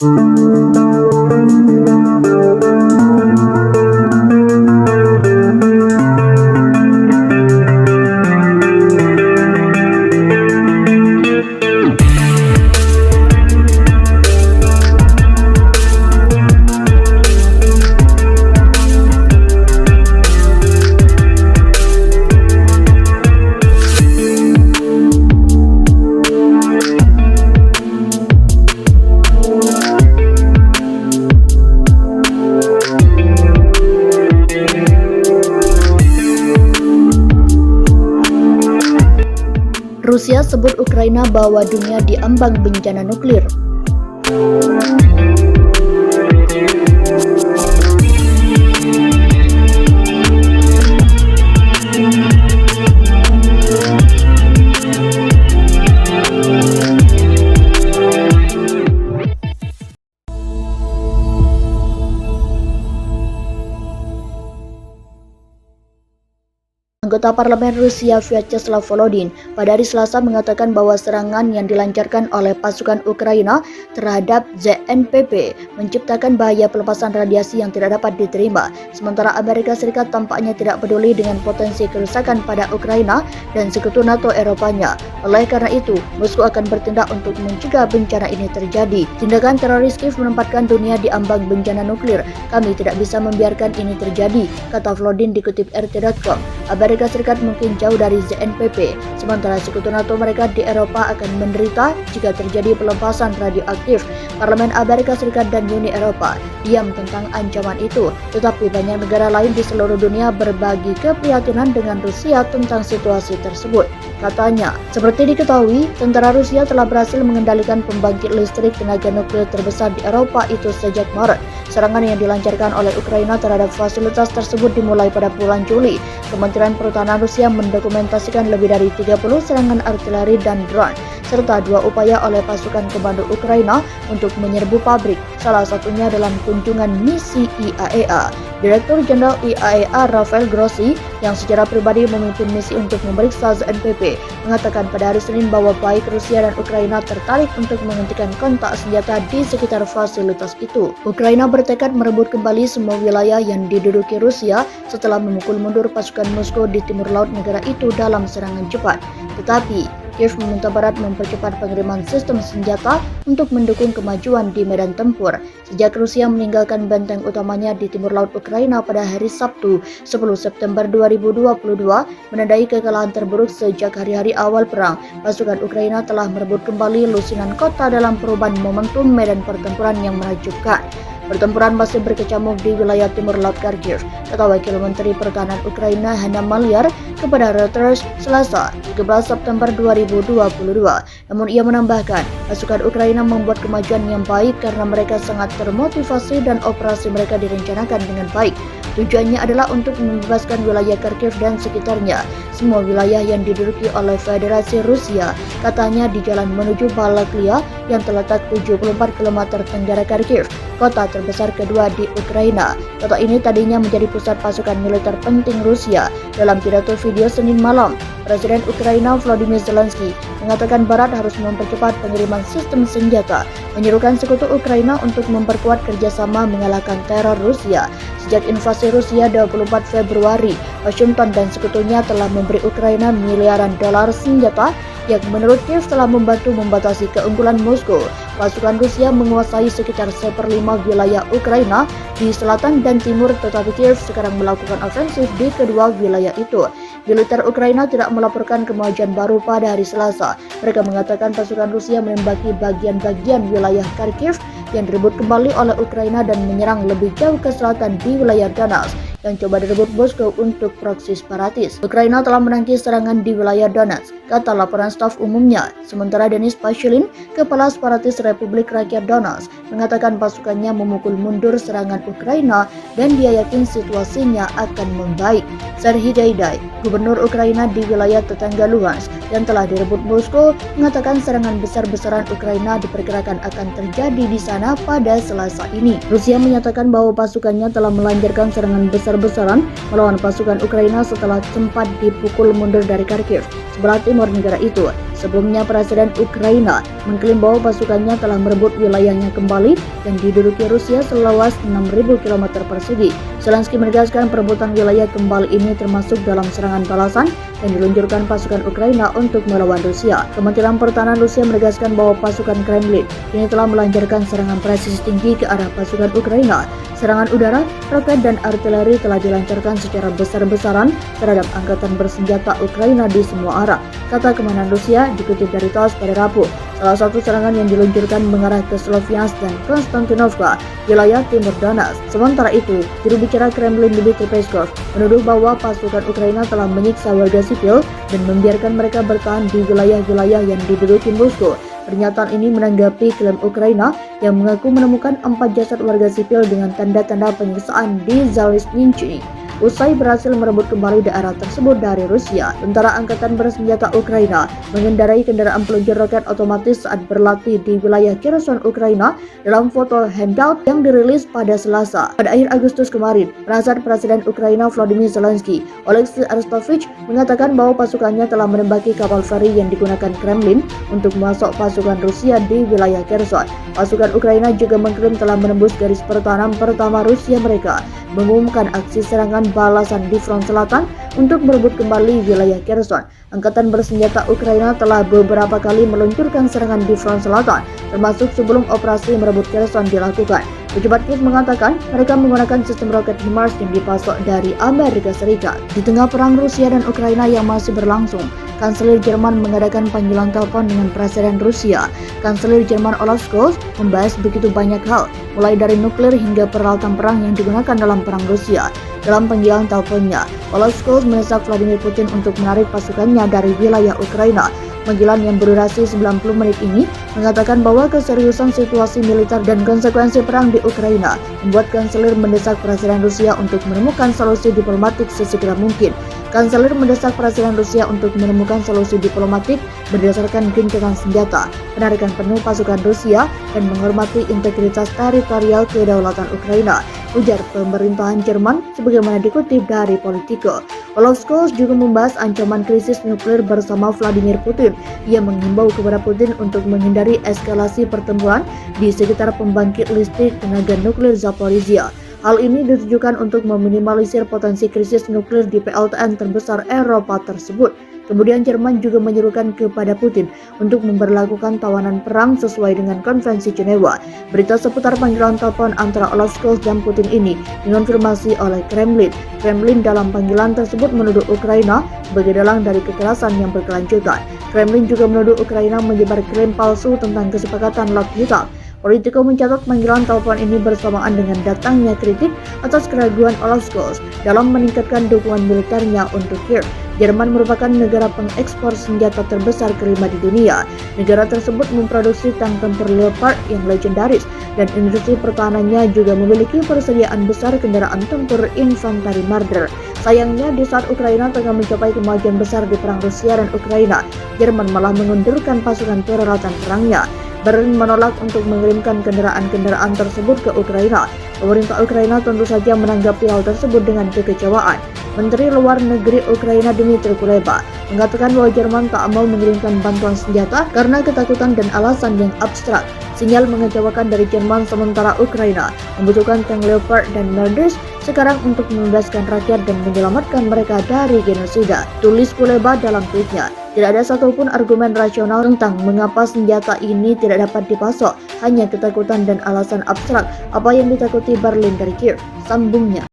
Rusia sebut Ukraina bawa dunia di ambang bencana nuklir. Anggota parlemen Rusia Vyacheslav Volodin pada hari Selasa mengatakan bahwa serangan yang dilancarkan oleh pasukan Ukraina terhadap ZNPP menciptakan bahaya pelepasan radiasi yang tidak dapat diterima. Sementara Amerika Serikat tampaknya tidak peduli dengan potensi kerusakan pada Ukraina dan sekutu NATO Eropanya. Oleh karena itu, Moskow akan bertindak untuk mencegah bencana ini terjadi. Tindakan teroris Kiev menempatkan dunia di ambang bencana nuklir. Kami tidak bisa membiarkan ini terjadi, kata Volodin dikutip RT.com. Amerika Serikat mungkin jauh dari ZNPP, sementara sekutu NATO mereka di Eropa akan menderita jika terjadi pelepasan radioaktif. Parlemen Amerika Serikat dan Uni Eropa diam tentang ancaman itu, tetapi banyak negara lain di seluruh dunia berbagi keprihatinan dengan Rusia tentang situasi tersebut. Katanya, seperti diketahui, tentara Rusia telah berhasil mengendalikan pembangkit listrik tenaga nuklir terbesar di Eropa itu sejak Maret. Serangan yang dilancarkan oleh Ukraina terhadap fasilitas tersebut dimulai pada bulan Juli. Kementerian Pertahanan Rusia mendokumentasikan lebih dari 30 serangan artileri dan drone, serta 2 upaya oleh pasukan komando Ukraina untuk menyerbu pabrik, salah satunya dalam kunjungan misi IAEA. Direktur Jenderal IAEA Rafael Grossi, yang secara pribadi memimpin misi untuk memeriksa ZNPP, mengatakan pada hari Senin bahwa baik Rusia dan Ukraina tertarik untuk menghentikan kontak senjata di sekitar fasilitas itu. Ukraina bertekad merebut kembali semua wilayah yang diduduki Rusia setelah memukul mundur pasukan Moskow di timur laut negara itu dalam serangan cepat. Tetapi Kiev meminta Barat mempercepat pengiriman sistem senjata untuk mendukung kemajuan di medan tempur. Sejak Rusia meninggalkan benteng utamanya di timur laut Ukraina pada hari Sabtu 10 September 2022, menandai kekalahan terburuk sejak hari-hari awal perang, pasukan Ukraina telah merebut kembali lusinan kota dalam perubahan momentum medan pertempuran yang menakjubkan. Pertempuran masih berkecamuk di wilayah timur laut Kharkiv, kata Wakil Menteri Pertahanan Ukraina Hanna Maliar kepada Reuters Selasa 13 September 2022. Namun ia menambahkan, pasukan Ukraina membuat kemajuan yang baik karena mereka sangat termotivasi dan operasi mereka direncanakan dengan baik. Tujuannya adalah untuk membebaskan wilayah Kharkiv dan sekitarnya, semua wilayah yang diduduki oleh Federasi Rusia, katanya di jalan menuju Balaklia yang terletak 74 km tenggara Kharkiv, kota terbesar kedua di Ukraina. Kota ini tadinya menjadi pusat pasukan militer penting Rusia. Dalam pidato video Senin malam, Presiden Ukraina Volodymyr Zelensky mengatakan Barat harus mempercepat pengiriman sistem senjata, menyerukan sekutu Ukraina untuk memperkuat kerjasama mengalahkan teror Rusia. Sejak invasi Rusia 24 Februari, Washington dan sekutunya telah memberi Ukraina miliaran dolar senjata yang menurut Kiev telah membantu membatasi keunggulan Moskow. Pasukan Rusia menguasai sekitar 1/5 wilayah Ukraina di selatan dan timur, tetapi Kiev sekarang melakukan ofensif di kedua wilayah itu. Militer Ukraina tidak melaporkan kemajuan baru pada hari Selasa. Mereka mengatakan pasukan Rusia menembaki bagian-bagian wilayah Kharkiv yang direbut kembali oleh Ukraina dan menyerang lebih jauh ke selatan di wilayah Donetsk yang coba direbut Moskow untuk proksi separatis. Ukraina telah menangkis serangan di wilayah Donetsk, kata laporan staf umumnya. Sementara Denis Pushilin, kepala separatis Republik Rakyat Donetsk, mengatakan pasukannya memukul mundur serangan Ukraina dan dia yakin situasinya akan membaik. Serhiy Gaidai, gubernur Ukraina di wilayah tetangga Luhansk yang telah direbut Moskow, mengatakan serangan besar-besaran Ukraina diperkirakan akan terjadi di sana pada Selasa ini. Rusia menyatakan bahwa pasukannya telah melancarkan serangan besar-besaran melawan pasukan Ukraina setelah sempat dipukul mundur dari Kharkiv, sebelah timur negara itu. Sebelumnya, Presiden Ukraina mengklaim bahwa pasukannya telah merebut wilayahnya kembali yang diduduki Rusia seluas 6.000 km persegi. Zelensky menegaskan perebutan wilayah kembali ini termasuk dalam serangan balasan yang diluncurkan pasukan Ukraina untuk melawan Rusia. Kementerian Pertahanan Rusia menegaskan bahwa pasukan Kremlin kini telah melancarkan serangan presisi tinggi ke arah pasukan Ukraina. Serangan udara, roket, dan artileri telah dilancarkan secara besar-besaran terhadap angkatan bersenjata Ukraina di semua arah, kata Komandan Rusia dikutip dari TASS pada Rabu. Salah satu serangan yang diluncurkan mengarah ke Sloviansk dan Konstantinovka, wilayah timur Donetsk. Sementara itu, juru bicara Kremlin Dmitry Peskov menuduh bahwa pasukan Ukraina telah menyiksa warga sipil dan membiarkan mereka bertahan di wilayah-wilayah yang diduduki Moskow. Pernyataan ini menanggapi klaim Ukraina yang mengaku menemukan 4 jasad warga sipil dengan tanda-tanda penyiksaan di Zaliznychny usai berhasil merebut kembali daerah tersebut dari Rusia. Tentara Angkatan Bersenjata Ukraina mengendarai kendaraan peluncur roket otomatis saat berlatih di wilayah Kherson, Ukraina dalam foto handout yang dirilis pada Selasa. Pada akhir Agustus kemarin, penasihat Presiden Ukraina Volodymyr Zelensky, Oleksiy Arestovich, mengatakan bahwa pasukannya telah menembaki kapal feri yang digunakan Kremlin untuk masuk pasukan Rusia di wilayah Kherson. Pasukan Ukraina juga mengklaim telah menembus garis pertahanan pertama Rusia. Mereka mengumumkan aksi serangan balasan di front selatan untuk merebut kembali wilayah Kherson. Angkatan bersenjata Ukraina telah beberapa kali meluncurkan serangan di front selatan, termasuk sebelum operasi merebut Kherson dilakukan. Pejabat Kiev mengatakan mereka menggunakan sistem roket HIMARS yang dipasok dari Amerika Serikat. Di tengah perang Rusia dan Ukraina yang masih berlangsung, Kanselir Jerman mengadakan panggilan telepon dengan Presiden Rusia. Kanselir Jerman Olaf Scholz membahas begitu banyak hal, mulai dari nuklir hingga peralatan perang yang digunakan dalam perang Rusia. Dalam panggilan teleponnya, Olaf Scholz mendesak Vladimir Putin untuk menarik pasukannya dari wilayah Ukraina. Panggilan yang berdurasi 90 menit ini mengatakan bahwa keseriusan situasi militer dan konsekuensi perang di Ukraina membuat Kanselir mendesak Presiden Rusia untuk menemukan solusi diplomatik sesegera mungkin. Kanselir mendesak Presiden Rusia untuk menemukan solusi diplomatik berdasarkan gencatan senjata, penarikan penuh pasukan Rusia, dan menghormati integritas teritorial kedaulatan Ukraina, ujar pemerintahan Jerman sebagaimana dikutip dari Politico. Olaf Scholz juga membahas ancaman krisis nuklir bersama Vladimir Putin. Ia menghimbau kepada Putin untuk menghindari eskalasi pertempuran di sekitar pembangkit listrik tenaga nuklir Zaporizhia. Hal ini ditujukan untuk meminimalisir potensi krisis nuklir di PLTN terbesar Eropa tersebut. Kemudian Jerman juga menyerukan kepada Putin untuk memberlakukan tawanan perang sesuai dengan Konvensi Jenewa. Berita seputar panggilan telepon antara Olaf Scholz dan Putin ini dikonfirmasi oleh Kremlin. Kremlin dalam panggilan tersebut menuduh Ukraina sebagai dalang dari kekerasan yang berkelanjutan. Kremlin juga menuduh Ukraina menyebar klaim palsu tentang kesepakatan Laut Hitam. Politico mencatat panggilan telepon ini bersamaan dengan datangnya kritik atas keraguan Olaf Scholz dalam meningkatkan dukungan militernya untuk Kiev. Jerman merupakan negara pengekspor senjata terbesar kelima di dunia. Negara tersebut memproduksi tank tempur Leopard yang legendaris, dan industri pertahanannya juga memiliki persediaan besar kendaraan tempur infanteri Marder. Sayangnya, di saat Ukraina tengah mencapai kemajuan besar di perang Rusia dan Ukraina, Jerman malah mengundurkan pasukan peralatan perangnya. Berlin menolak untuk mengirimkan kendaraan-kendaraan tersebut ke Ukraina. Pemerintah Ukraina tentu saja menanggapi hal tersebut dengan kekecewaan. Menteri Luar Negeri Ukraina Dmytro Kuleba mengatakan bahwa Jerman tak mau mengirimkan bantuan senjata karena ketakutan dan alasan yang abstrak. Sinyal mengecewakan dari Jerman, sementara Ukraina membutuhkan tank Leopard dan Marders sekarang untuk membebaskan rakyat dan menyelamatkan mereka dari genosida, tulis Kuleba dalam tweetnya. Tidak ada satupun argumen rasional tentang mengapa senjata ini tidak dapat dipasok, hanya ketakutan dan alasan abstrak. Apa yang ditakuti Berlin dari Kiev, sambungnya.